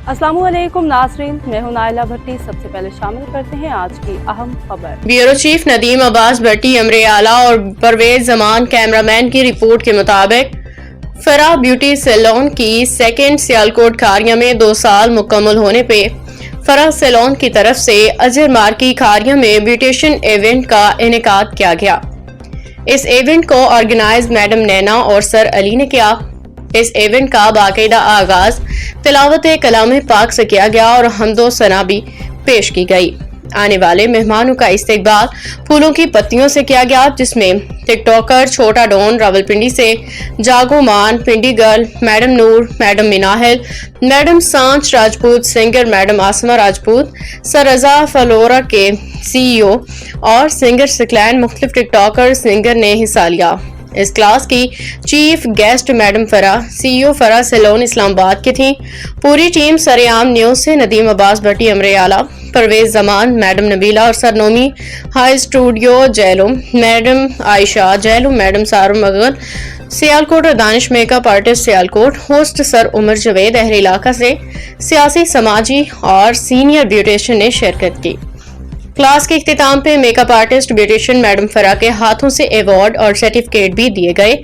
अस्सलामु अलैकुम नाज़रीन, मैं हूं नाइला भट्टी। सबसे पहले शामिल करते हैं आज की अहम खबर। ब्यूरो चीफ नदीम अब्बास भट्टी अमरे आला और परवेज जमान कैमरामैन की रिपोर्ट के मुताबिक फरा ब्यूटी सैलून की सेकंड सियालकोट खारिया में 2 साल मुकम्मल होने पे फरा सैलून की तरफ से अजहर मार्की खारिया में ब्यूटिशियन इवेंट का इनेकाद किया गया। इस इवेंट को ऑर्गेनाइज मैडम नैना और सर अली ने किया। इस इवेंट का बाकायदा आगाज तिलावत कलाम पाक से किया गया और हमदो सना भी पेश की गई। आने वाले मेहमानों का इस्तकबाल फूलों की पत्तियों से किया गया, जिसमें टिकटॉकर छोटा डॉन रावलपिंडी से, जागो मान Pindi girl, madam Noor, madam Minahil, madam Sanch Rajput, singer madam Asma Rajput, sir Raza Flora के CEO और सिंगर सिकलैन मुख्तलिफ टिकटॉकर सिंगर ने हिस्सा लिया। इस क्लास की chief guest madam Farah CEO Farah salon Islamabad की थी। पूरी टीम सरेआम न्यूज से नदीम अब्बास भट्टी अमरे आला, परवेज जमान, मैडम नबीला और sir Nomi, high studio Jhelum, madam Ayesha Jhelum, madam Saru Mughal, Sialkot और Danish makeup artist Sialkot, host sir Umar Javed अहल इलाका से, सियासी समाजी और सीनियर ब्यूटिशियन ने शिरकत की। क्लास के इख्तिताम पे मेकअप आर्टिस्ट ब्यूटिशियन मैडम फरा के हाथों से अवार्ड और सर्टिफिकेट भी दिए गए।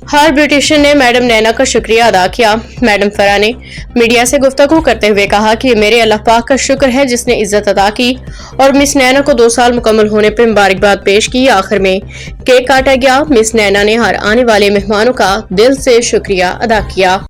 हर ब्यूटिशियन ने मैडम नैना का शुक्रिया अदा किया। मैडम फरा ने मीडिया से गुफ्तगू करते हुए कहा कि मेरे अल्लाह पाक का शुक्र है जिसने इज्जत अदा की और मिस नैना को 2 साल मुकम्मल होने पर मुबारकबाद पेश की। आखिर में केक काटा गया। मिस नैना ने हर आने वाले मेहमानों का दिल से शुक्रिया अदा किया।